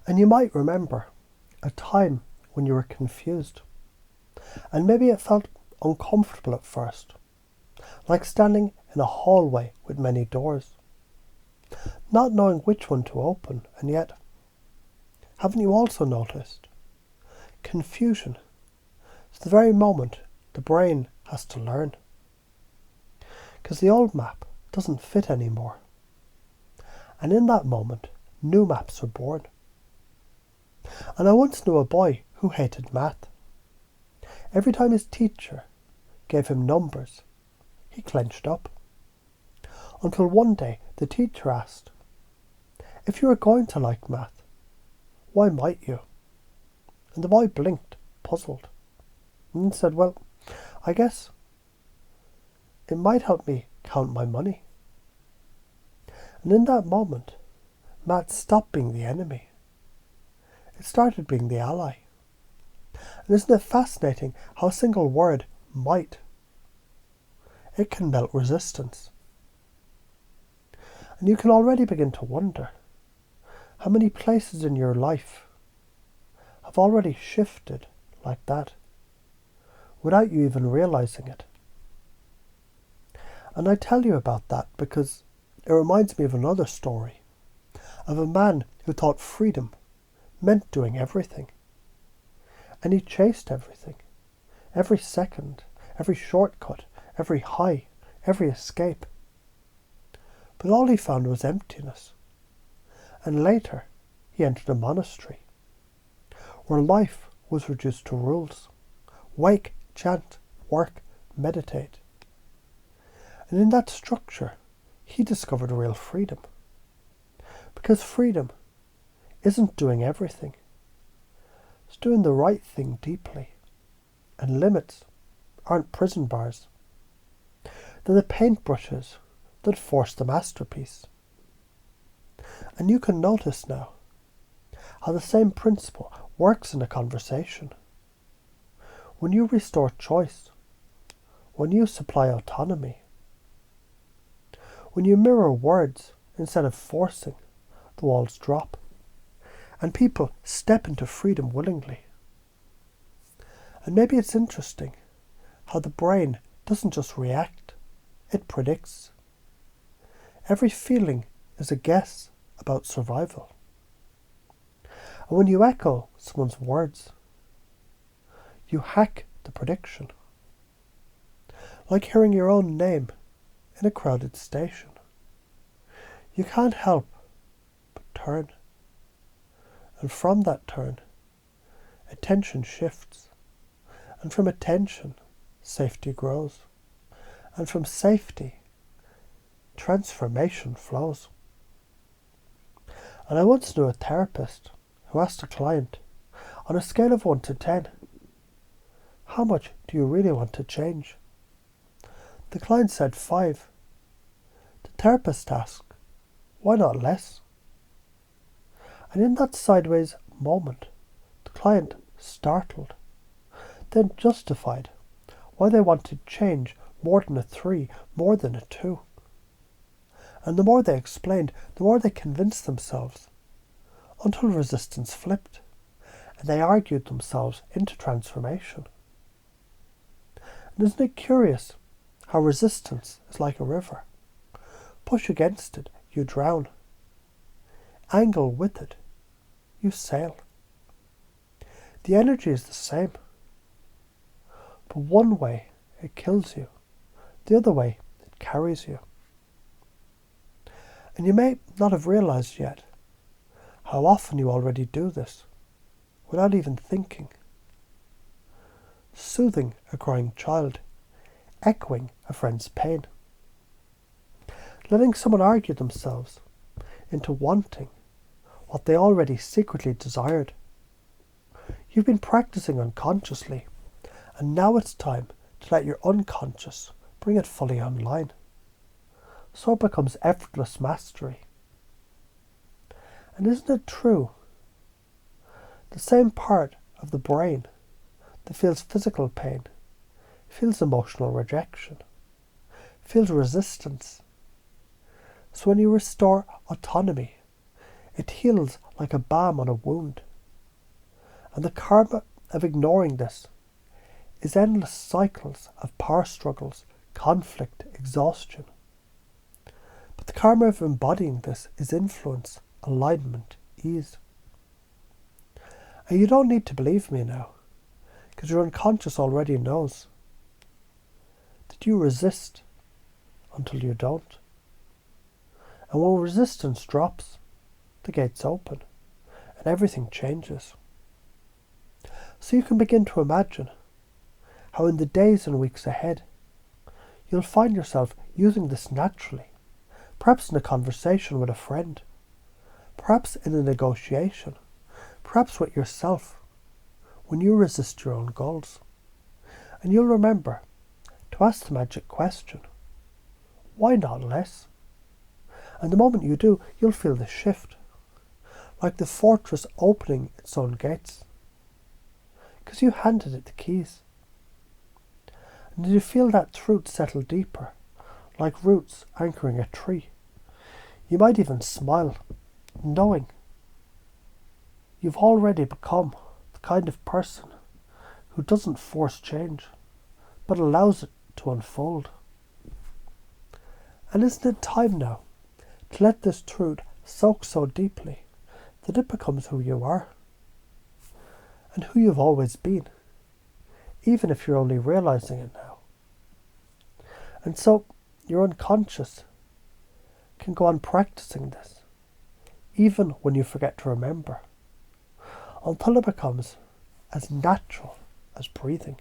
And you might remember a time when you were confused, and maybe it felt uncomfortable at first, like standing in a hallway with many doors, not knowing which one to open. And yet, haven't you also noticed? Confusion is the very moment the brain has to learn, because the old map doesn't fit anymore. And in that moment, new maps are born. And I once knew a boy who hated math. Every time his teacher gave him numbers, he clenched up. Until one day the teacher asked, "If you are going to like math, why might you?" And the boy blinked, puzzled, and then said, "Well, I guess it might help me count my money." And in that moment, math stopped being the enemy. It started being the ally. And isn't it fascinating how a single word, might, it can melt resistance? And you can already begin to wonder how many places in your life have already shifted like that, without you even realizing it. And I tell you about that because it reminds me of another story, of a man who thought freedom meant doing everything. And he chased everything, every second, every shortcut, every high, every escape. But all he found was emptiness. And later, he entered a monastery, where life was reduced to rules: wake, chant, work, meditate. And in that structure, he discovered real freedom. Because freedom isn't doing everything. It's doing the right thing deeply. And limits aren't prison bars. They're the paintbrushes that force the masterpiece. And you can notice now how the same principle works in a conversation. When you restore choice, when you supply autonomy, when you mirror words instead of forcing, the walls drop, and people step into freedom willingly. And maybe it's interesting how the brain doesn't just react, it predicts. Every feeling is a guess about survival. And when you echo someone's words, you hack the prediction. Like hearing your own name in a crowded station. You can't help but turn. And from that turn, attention shifts. And from attention, safety grows. And from safety, transformation flows. And I once knew a therapist who asked a client, on a scale of 1 to 10, how much do you really want to change? The client said 5. The therapist asked, why not less? And in that sideways moment, the client, startled, then justified why they wanted change more than a 3, more than a 2. And the more they explained, the more they convinced themselves, until resistance flipped, and they argued themselves into transformation. And isn't it curious how resistance is like a river? Push against it, you drown. Angle with it, you sail. The energy is the same, but one way it kills you, the other way it carries you. And you may not have realized yet how often you already do this, without even thinking. Soothing a crying child, echoing a friend's pain. Letting someone argue themselves into wanting what they already secretly desired. You've been practicing unconsciously, and now it's time to let your unconscious bring it fully online. So it becomes effortless mastery. And isn't it true? The same part of the brain that feels physical pain, feels emotional rejection, feels resistance. So when you restore autonomy, It heals like a balm on a wound. And the karma of ignoring this is endless cycles of power struggles, conflict, exhaustion. But the karma of embodying this is influence, alignment, ease. And you don't need to believe me now, because your unconscious already knows that you resist until you don't. And when resistance drops, the gates open and everything changes. So you can begin to imagine how in the days and weeks ahead, you'll find yourself using this naturally, perhaps in a conversation with a friend, perhaps in a negotiation, perhaps with yourself, when you resist your own goals. And you'll remember to ask the magic question, why not less? And the moment you do, you'll feel the shift, like the fortress opening its own gates, because you handed it the keys. And you feel that truth settle deeper, like roots anchoring a tree. You might even smile, knowing you've already become the kind of person who doesn't force change, but allows it to unfold. And isn't it time now to let this truth soak so deeply that it becomes who you are and who you've always been, even if you're only realizing it now. And so your unconscious can go on practicing this, even when you forget to remember, until it becomes as natural as breathing.